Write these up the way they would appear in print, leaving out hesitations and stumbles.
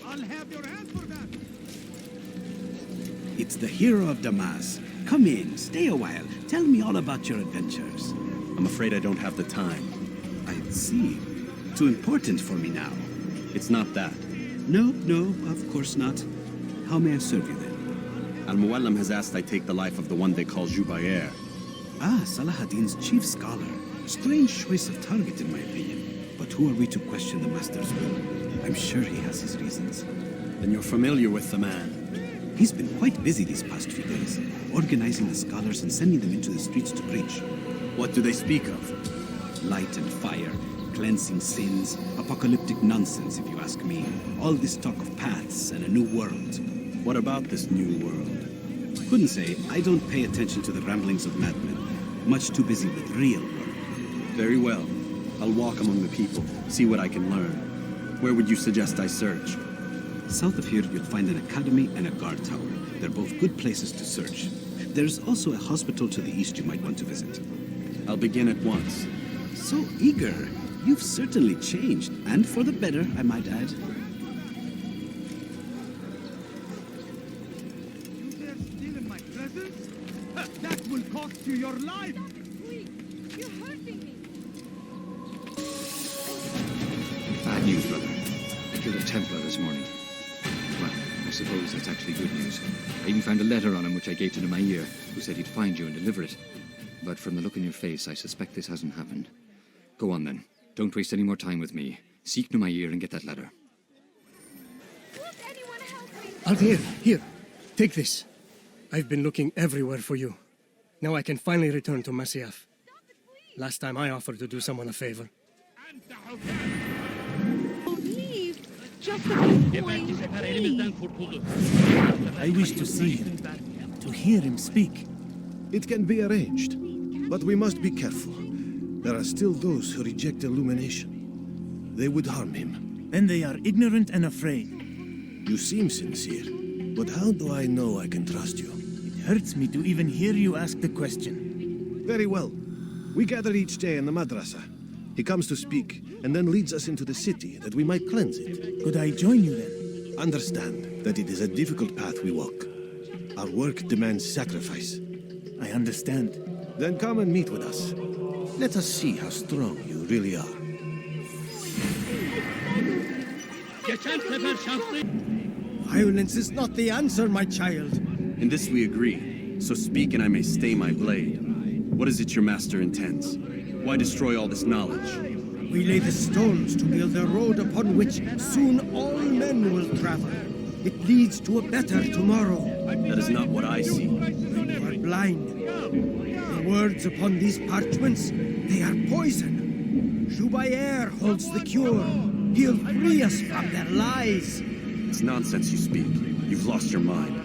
I'll have your hand for that. It's the hero of Damas. Come in, stay a while. Tell me all about your adventures. I'm afraid I don't have the time. I see. Too important for me now. It's not that. No, of course not. How may I serve you then? Al-Muallim has asked I take the life of the one they call Jubair. Ah, Salahuddin's chief scholar. Strange choice of target in my opinion. But who are we to question the master's will? I'm sure he has his reasons. Then you're familiar with the man. He's been quite busy these past few days, organizing the scholars and sending them into the streets to preach. What do they speak of? Light and fire, cleansing sins, apocalyptic nonsense if you ask me. All this talk of paths and a new world. What about this new world? Couldn't say. I don't pay attention to the ramblings of madmen. Much too busy with real work. Very well. I'll walk among the people, see what I can learn. Where would you suggest I search? South of here, you'll find an academy and a guard tower. They're both good places to search. There's also a hospital to the east you might want to visit. I'll begin at once. So eager. You've certainly changed, and for the better, I might add. You dare steal in my presence? That will cost you your life! You're hurting me! Bad news, brother. I killed a Templar this morning. Well, I suppose that's actually good news. I even found a letter on him which I gave to Jubair, who said he'd find you and deliver it. But from the look in your face, I suspect this hasn't happened. Go on then. Don't waste any more time with me. Seek Jubair and get that letter. Won't anyone help me? Altair, here. Take this. I've been looking everywhere for you. Now I can finally return to Masyaf. Last time I offered to do someone a favor. Don't leave. Just a few points, please. I wish to see him, to hear him speak. It can be arranged, but we must be careful. There are still those who reject illumination. They would harm him. Then they are ignorant and afraid. You seem sincere, but how do I know I can trust you? It hurts me to even hear you ask the question. Very well. We gather each day in the madrasa. He comes to speak, and then leads us into the city, that we might cleanse it. Could I join you then? Understand that it is a difficult path we walk. Our work demands sacrifice. I understand. Then come and meet with us. Let us see how strong you really are. Violence is not the answer, my child. In this we agree, so speak and I may stay my blade. What is it your master intends? Why destroy all this knowledge? We lay the stones to build a road upon which soon all men will travel. It leads to a better tomorrow. That is not what I see. You are blind. The words upon these parchments, they are poison. Jubair holds the cure. He'll free us from their lies. It's nonsense you speak. You've lost your mind.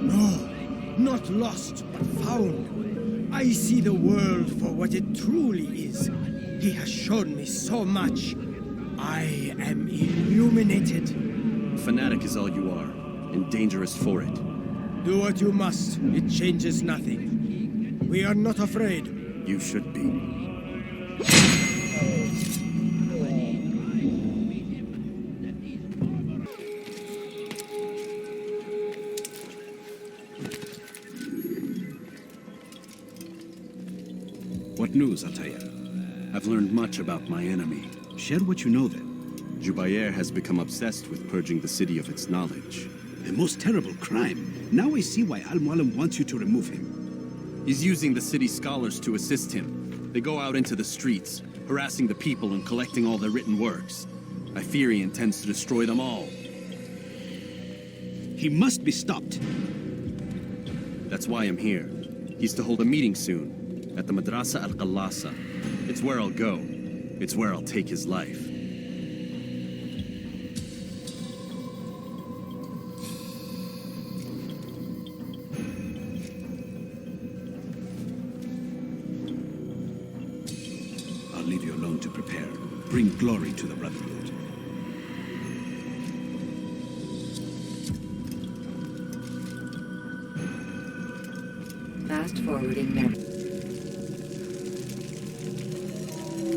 No, not lost, but found. I see the world for what it truly is. He has shown me so much. I am illuminated. A fanatic is all you are, and dangerous for it. Do what you must. It changes nothing. We are not afraid. You should be. What news, Altair? I've learned much about my enemy. Share what you know then. Jubair has become obsessed with purging the city of its knowledge. A most terrible crime. Now I see why Al-Muallim wants you to remove him. He's using the city scholars to assist him. They go out into the streets, harassing the people and collecting all their written works. I fear he intends to destroy them all. He must be stopped. That's why I'm here. He's to hold a meeting soon, at the Madrasa al-Qallasa. It's where I'll go. It's where I'll take his life. I'll leave you alone to prepare. Bring glory to the Brotherhood. Fast forwarding now.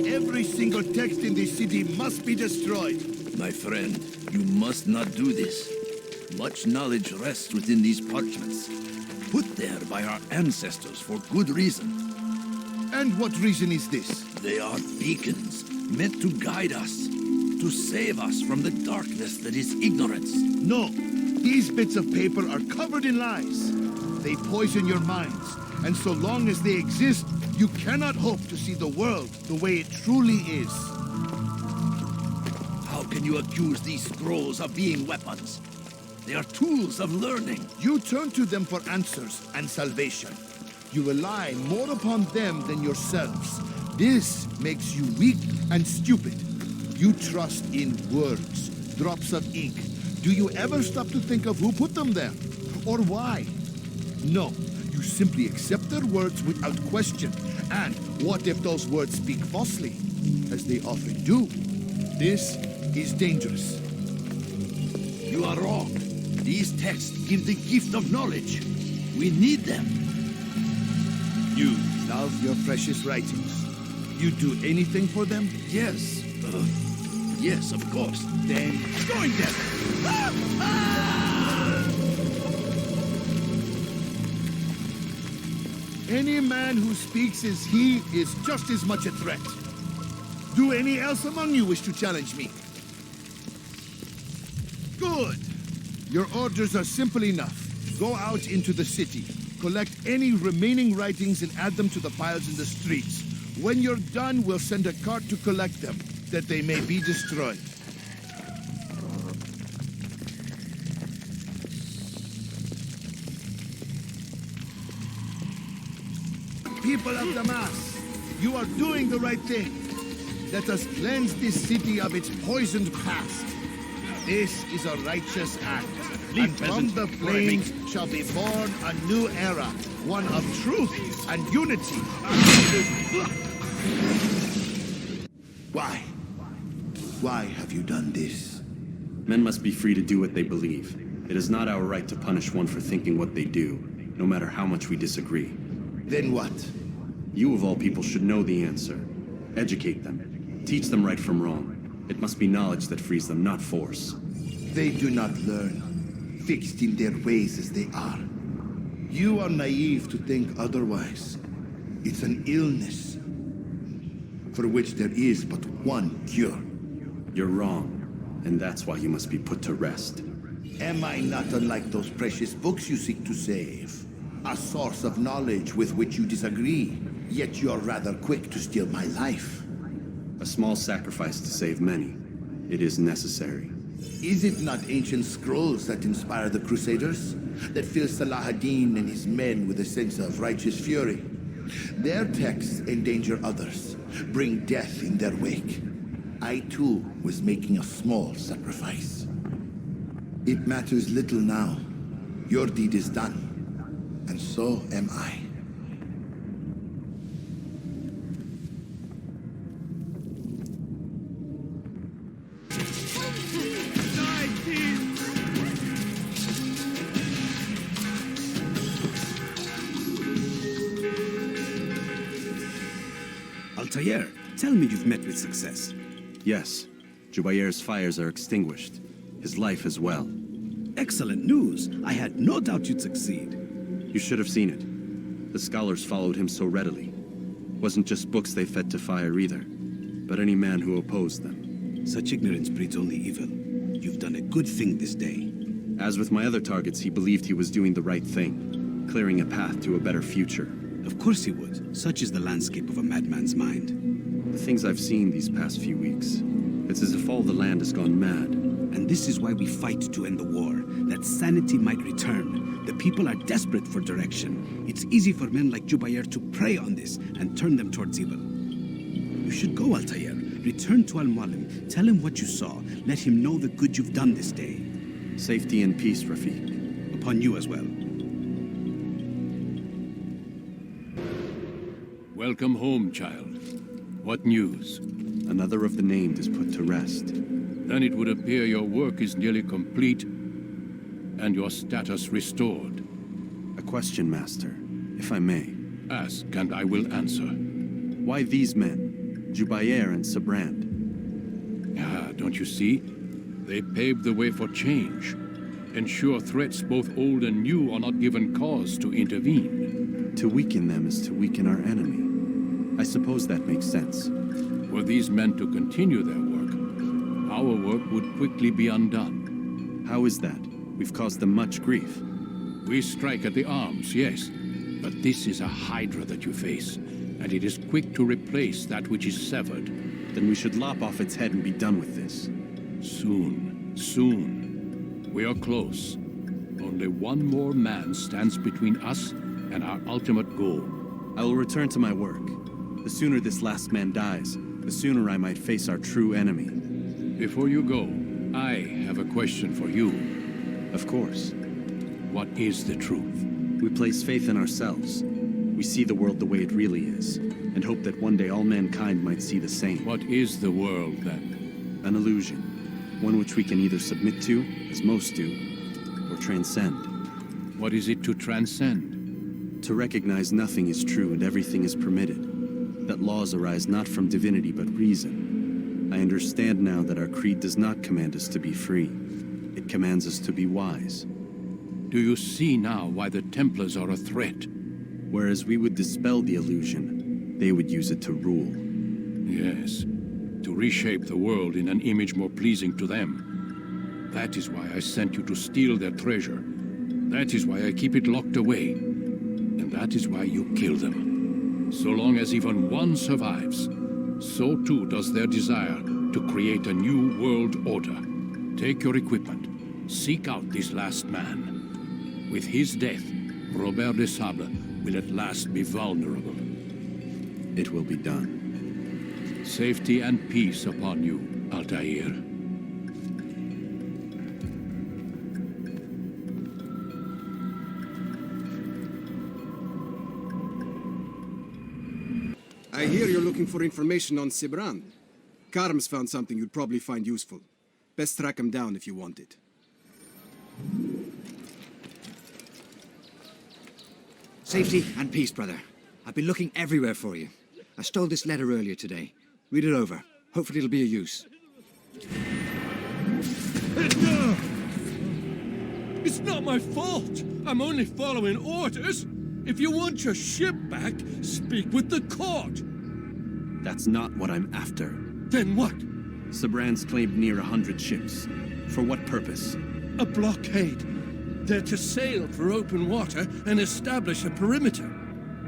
Every single text in this city must be destroyed. My friend, you must not do this. Much knowledge rests within these parchments, put there by our ancestors for good reason. And what reason is this? They are beacons, meant to guide us, to save us from the darkness that is ignorance. No, these bits of paper are covered in lies. They poison your minds, and so long as they exist, you cannot hope to see the world the way it truly is. How can you accuse these scrolls of being weapons? They are tools of learning. You turn to them for answers and salvation. You rely more upon them than yourselves. This makes you weak and stupid. You trust in words, drops of ink. Do you ever stop to think of who put them there? Or why? No, you simply accept their words without question. And what if those words speak falsely? As they often do. This is dangerous. You are wrong. These texts give the gift of knowledge. We need them. You love your precious writings. You do anything for them? Yes. Yes, of course. Then join them! Any man who speaks as he is just as much a threat. Do any else among you wish to challenge me? Good. Your orders are simple enough. Go out into the city, collect any remaining writings and add them to the piles in the streets. When you're done, we'll send a cart to collect them, that they may be destroyed. People of Damas, you are doing the right thing. Let us cleanse this city of its poisoned past. This is a righteous act. And from the flames shall be born a new era, one of truth and unity. Why? Why have you done this? Men must be free to do what they believe. It is not our right to punish one for thinking what they do, no matter how much we disagree. Then what? You of all people should know the answer. Educate them. Teach them right from wrong. It must be knowledge that frees them, not force. They do not learn, fixed in their ways as they are. You are naive to think otherwise. It's an illness for which there is but one cure. You're wrong, and that's why you must be put to rest. Am I not unlike those precious books you seek to save? A source of knowledge with which you disagree, yet you're rather quick to steal my life. A small sacrifice to save many. It is necessary. Is it not ancient scrolls that inspire the Crusaders? That fill Salah ad-Din and his men with a sense of righteous fury? Their texts endanger others, bring death in their wake. I too was making a small sacrifice. It matters little now. Your deed is done, and so am I. Altair, tell me you've met with success. Yes, Jubair's fires are extinguished. His life as well. Excellent news. I had no doubt you'd succeed. You should have seen it. The scholars followed him so readily. Wasn't just books they fed to fire either, but any man who opposed them. Such ignorance breeds only evil. You've done a good thing this day. As with my other targets, he believed he was doing the right thing, clearing a path to a better future. Of course he would. Such is the landscape of a madman's mind. The things I've seen these past few weeks, it's as if all the land has gone mad. And this is why we fight to end the war, that sanity might return. The people are desperate for direction. It's easy for men like Jubair to prey on this and turn them towards evil. You should go, Altair. Return to Al-Mualim. Tell him what you saw. Let him know the good you've done this day. Safety and peace, Rafiq. Upon you as well. Welcome home, child. What news? Another of the named is put to rest. Then it would appear your work is nearly complete and your status restored. A question, Master, if I may. Ask and I will answer. Why these men, Jubair and Sibrand? Ah, don't you see? They pave the way for change. Ensure threats both old and new are not given cause to intervene. To weaken them is to weaken our enemy. I suppose that makes sense. Were these men to continue their work, our work would quickly be undone. How is that? We've caused them much grief. We strike at the arms, yes, but this is a hydra that you face, and it is quick to replace that which is severed. Then we should lop off its head and be done with this. Soon, soon. We are close. Only one more man stands between us and our ultimate goal. I will return to my work. The sooner this last man dies, the sooner I might face our true enemy. Before you go, I have a question for you. Of course. What is the truth? We place faith in ourselves. We see the world the way it really is, and hope that one day all mankind might see the same. What is the world, then? An illusion. One which we can either submit to, as most do, or transcend. What is it to transcend? To recognize nothing is true and everything is permitted. That laws arise not from divinity but reason. I understand now that our creed does not command us to be free. It commands us to be wise. Do you see now why the Templars are a threat? Whereas we would dispel the illusion, they would use it to rule. Yes, to reshape the world in an image more pleasing to them. That is why I sent you to steal their treasure. That is why I keep it locked away. And that is why you kill them. So long as even one survives, so too does their desire to create a new world order. Take your equipment. Seek out this last man. With his death, Robert de Sable will at last be vulnerable. It will be done. Safety and peace upon you, Altair. I hear you're looking for information on Sibrand. Karm's found something you'd probably find useful. Best track him down if you want it. Safety and peace, brother. I've been looking everywhere for you. I stole this letter earlier today. Read it over. Hopefully it'll be of use. It's not my fault. I'm only following orders. If you want your ship back, speak with the court. That's not what I'm after. Then what? Sibrand's claimed near 100 ships. For what purpose? A blockade. They're to sail for open water and establish a perimeter.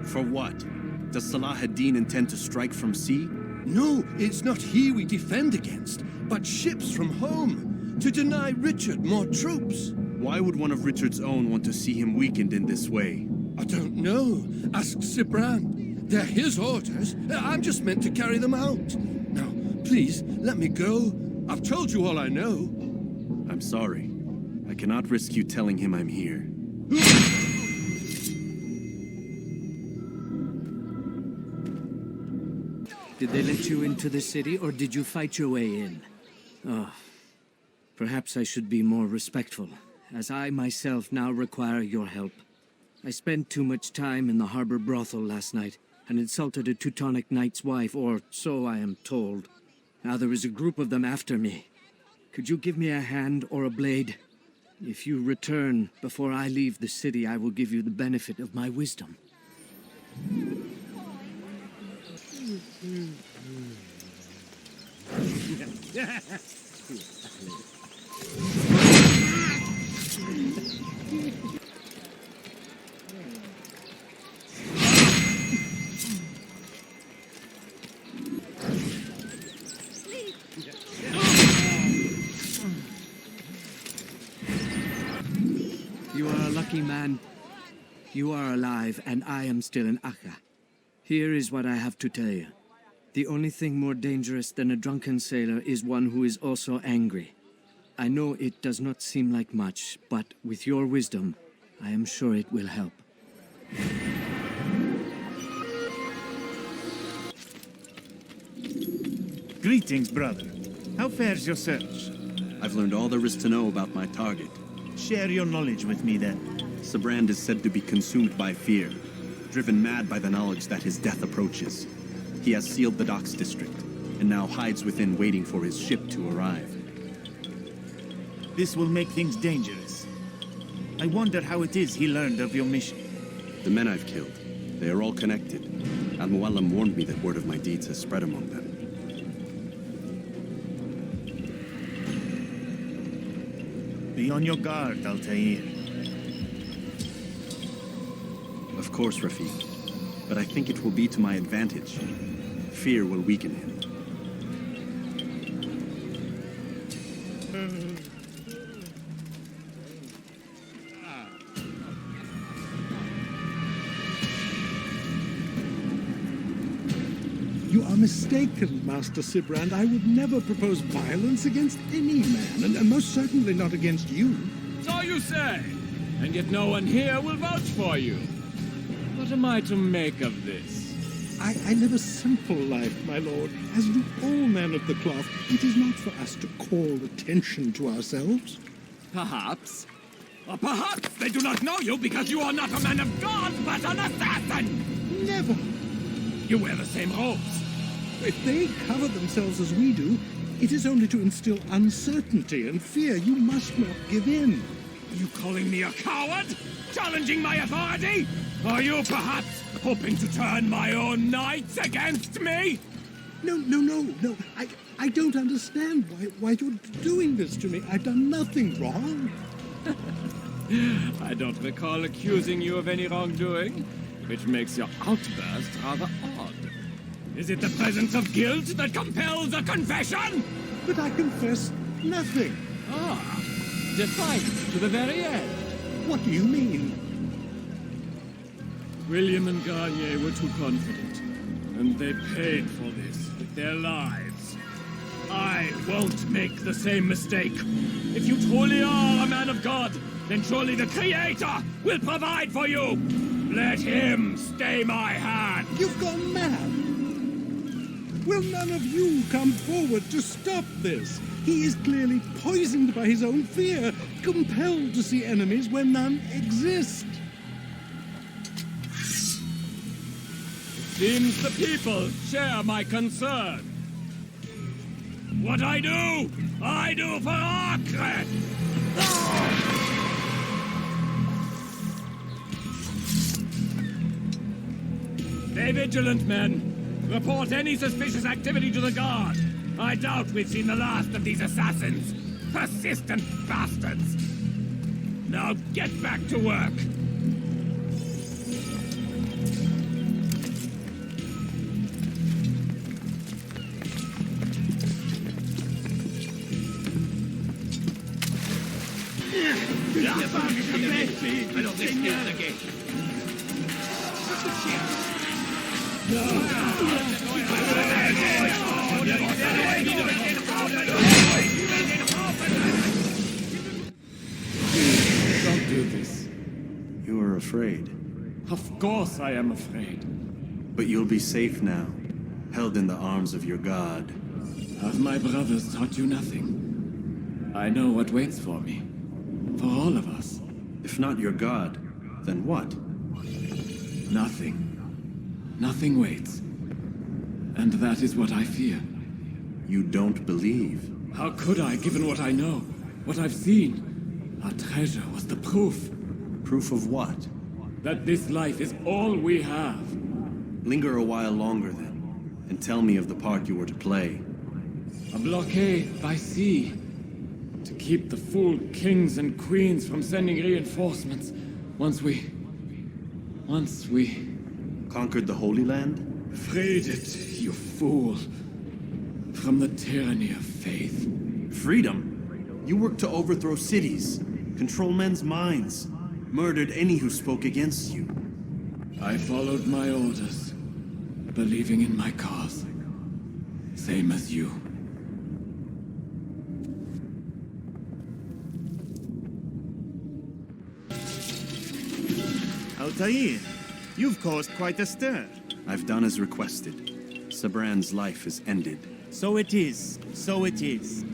For what? Does Salah ad-Din intend to strike from sea? No, it's not he we defend against, but ships from home, to deny Richard more troops. Why would one of Richard's own want to see him weakened in this way? I don't know. Ask Sibrand. They're his orders. I'm just meant to carry them out. Now, please, let me go. I've told you all I know. I'm sorry. I cannot risk you telling him I'm here. Did they let you into the city, or did you fight your way in? Oh, perhaps I should be more respectful, as I myself now require your help. I spent too much time in the harbor brothel last night, and insulted a Teutonic knight's wife, or so I am told. Now there is a group of them after me. Could you give me a hand or a blade? If you return before I leave the city, I will give you the benefit of my wisdom. You are a lucky man. You are alive, and I am still in Akka. Here is what I have to tell you. The only thing more dangerous than a drunken sailor is one who is also angry. I know it does not seem like much, but with your wisdom, I am sure it will help. Greetings, brother. How fares your search? I've learned all there is to know about my target. Share your knowledge with me, then. Sibrand is said to be consumed by fear, driven mad by the knowledge that his death approaches. He has sealed the docks district, and now hides within waiting for his ship to arrive. This will make things dangerous. I wonder how it is he learned of your mission. The men I've killed, they are all connected. Al-Muallam warned me that word of my deeds has spread among them. Be on your guard, Altair. Of course, Rafiq. But I think it will be to my advantage. Fear will weaken him. You are mistaken, Master Sibrand. I would never propose violence against any man, and most certainly not against you. So you say, and yet no one here will vouch for you. What am I to make of this? I live a simple life, my lord, as do all men of the cloth. It is not for us to call attention to ourselves. Perhaps. Or perhaps they do not know you because you are not a man of God, but an assassin! Never. You wear the same robes. If they cover themselves as we do, it is only to instill uncertainty and fear. You must not give in. Are you calling me a coward? Challenging my authority? Are you perhaps hoping to turn my own knights against me? No. I don't understand why you're doing this to me. I've done nothing wrong. I don't recall accusing you of any wrongdoing, which makes your outburst rather odd. Is it the presence of guilt that compels a confession? But I confess nothing. Ah, defiant to the very end. What do you mean? William and Garnier were too confident, and they paid for this with their lives. I won't make the same mistake. If you truly are a man of God, then surely the Creator will provide for you. Let him stay my hand. You've gone mad. Will none of you come forward to stop this? He is clearly poisoned by his own fear, compelled to see enemies where none exist. Seems the people share my concern. What I do for Arkred! Stay vigilant, men. Report any suspicious activity to the guard. I doubt we've seen the last of these assassins. Persistent bastards. Now get back to work. I don't think here's the gate. Don't do this. You are afraid. Of course I am afraid. But you'll be safe now, held in the arms of your god. Have my brothers taught you nothing? I know what waits for me. For all of us. If not your god, then what? Nothing. Nothing waits. And that is what I fear. You don't believe? How could I, given what I know, what I've seen? Our treasure was the proof. Proof of what? That this life is all we have. Linger a while longer then, and tell me of the part you were to play. A blockade by sea. To keep the fool kings and queens from sending reinforcements. Once we... Conquered the Holy Land? Freed it, you fool. From the tyranny of faith. Freedom? You worked to overthrow cities, control men's minds, murdered any who spoke against you. I followed my orders, believing in my cause. Same as you. Altair, you've caused quite a stir. I've done as requested. Sibrand's life is ended. So it is. So it is.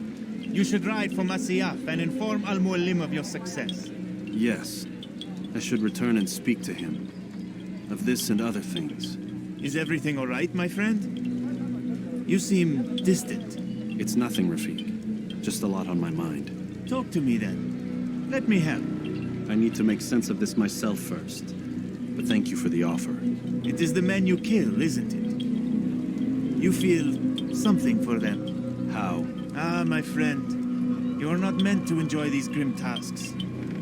You should ride for Masyaf and inform Al-Muallim of your success. Yes. I should return and speak to him. Of this and other things. Is everything all right, my friend? You seem distant. It's nothing, Rafiq. Just a lot on my mind. Talk to me then. Let me help. I need to make sense of this myself first. But thank you for the offer. It is the men you kill, isn't it? You feel something for them. How? Ah, my friend. You are not meant to enjoy these grim tasks.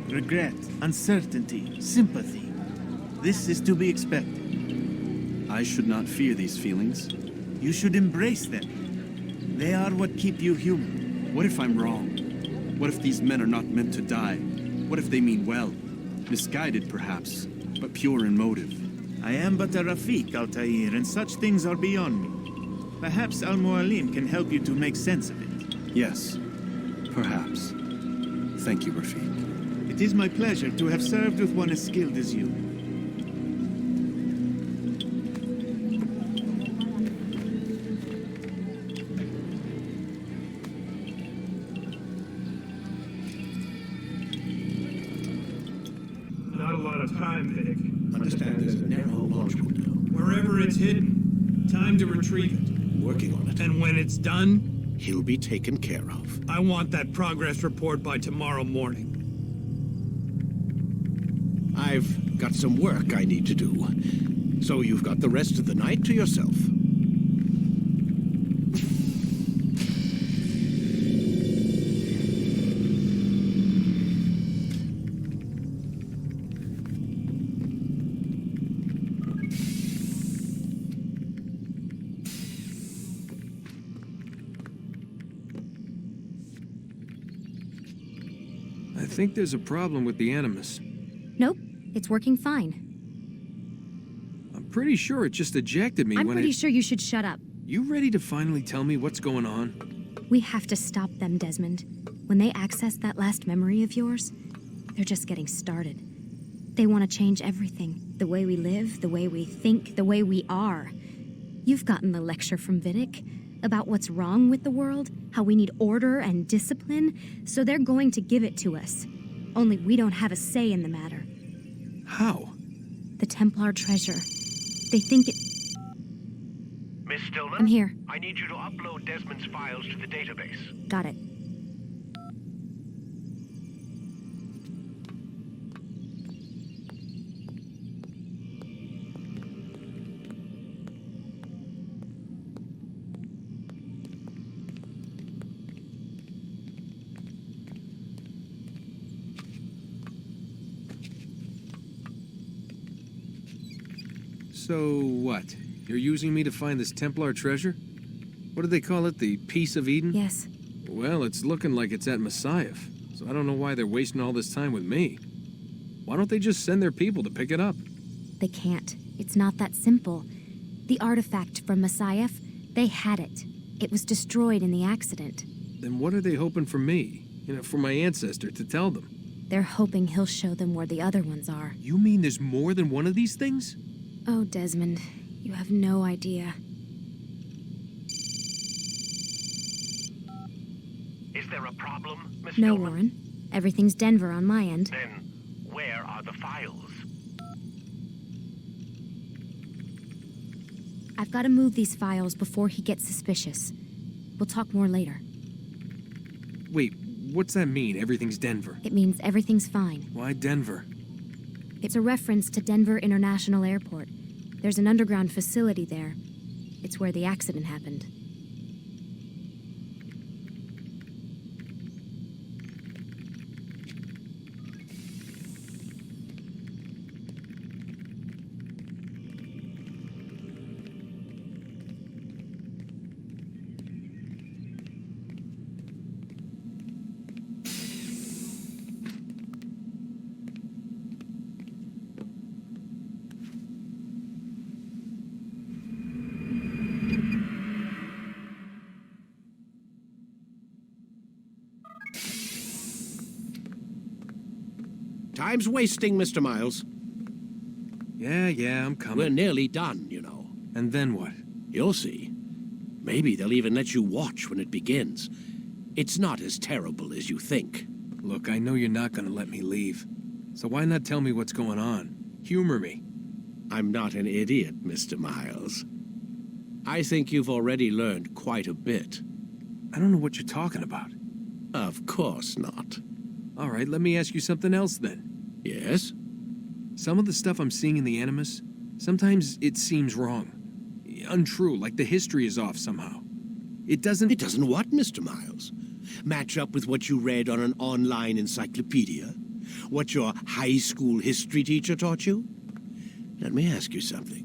Regret, uncertainty, sympathy. This is to be expected. I should not fear these feelings. You should embrace them. They are what keep you human. What if I'm wrong? What if these men are not meant to die? What if they mean well? Misguided, perhaps, but pure in motive. I am but a Rafiq, Altair, and such things are beyond me. Perhaps Al-Mualim can help you to make sense of it. Yes, perhaps. Thank you, Rafiq. It is my pleasure to have served with one as skilled as you. Not a lot of time, Vic. Understand there's a narrow launch window. Wherever it's hidden, time to retrieve it. Working on it. And when it's done, He'll be taken care of. I want that progress report by tomorrow morning. I've got some work I need to do. So you've got the rest of the night to yourself. I think there's a problem with the Animus. Nope, it's working fine. I'm pretty sure it just ejected me I'm when pretty sure you should shut up. You ready to finally tell me what's going on? We have to stop them, Desmond. When they access that last memory of yours, they're just getting started. They want to change everything. The way we live, the way we think, the way we are. You've gotten the lecture from Vidic about what's wrong with the world, how we need order and discipline, so they're going to give it to us. Only we don't have a say in the matter. How? The Templar treasure. They think it... Miss Stillman? I'm here. I need you to upload Desmond's files to the database. Got it. So what? You're using me to find this Templar treasure? What do they call it? The Piece of Eden? Yes. Well, it's looking like it's at Messiah, so I don't know why they're wasting all this time with me. Why don't they just send their people to pick it up? They can't. It's not that simple. The artifact from Messiah, they had it. It was destroyed in the accident. Then what are they hoping for me? For my ancestor to tell them? They're hoping he'll show them where the other ones are. You mean there's more than one of these things? Oh, Desmond, you have no idea. Is there a problem, Miss No, Stillman? Warren. Everything's Denver on my end. Then, where are the files? I've got to move these files before he gets suspicious. We'll talk more later. Wait, what's that mean, everything's Denver? It means everything's fine. Why Denver? It's a reference to Denver International Airport. There's an underground facility there. It's where the accident happened. Time's wasting, Mr. Miles. Yeah, I'm coming. We're nearly done, you know. And then what? You'll see. Maybe they'll even let you watch when it begins. It's not as terrible as you think. Look, I know you're not gonna let me leave. So why not tell me what's going on? Humor me. I'm not an idiot, Mr. Miles. I think you've already learned quite a bit. I don't know what you're talking about. Of course not. All right, let me ask you something else then. Yes? Some of the stuff I'm seeing in the Animus, sometimes it seems wrong. Untrue, like the history is off somehow. It doesn't... It doesn't what, Mr. Miles? Match up with what you read on an online encyclopedia? What your high school history teacher taught you? Let me ask you something.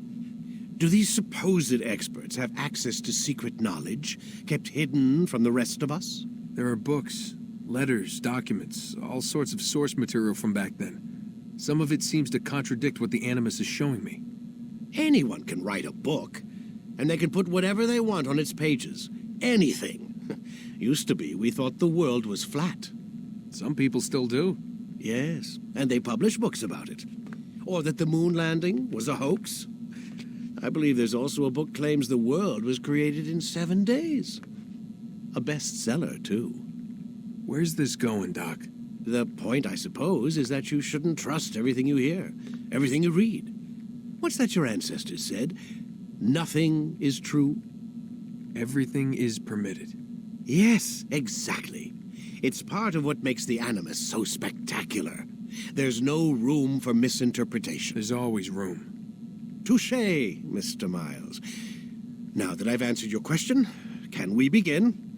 Do these supposed experts have access to secret knowledge kept hidden from the rest of us? There are books, letters, documents, all sorts of source material from back then. Some of it seems to contradict what the Animus is showing me. Anyone can write a book, and they can put whatever they want on its pages. Anything. Used to be, we thought the world was flat. Some people still do. Yes, and they publish books about it. Or that the moon landing was a hoax. I believe there's also a book claims the world was created in 7 days. A bestseller, too. Where's this going, Doc? The point, I suppose, is that you shouldn't trust everything you hear, everything you read. What's that your ancestors said? Nothing is true? Everything is permitted. Yes, exactly. It's part of what makes the Animus so spectacular. There's no room for misinterpretation. There's always room. Touché, Mr. Miles. Now that I've answered your question, can we begin?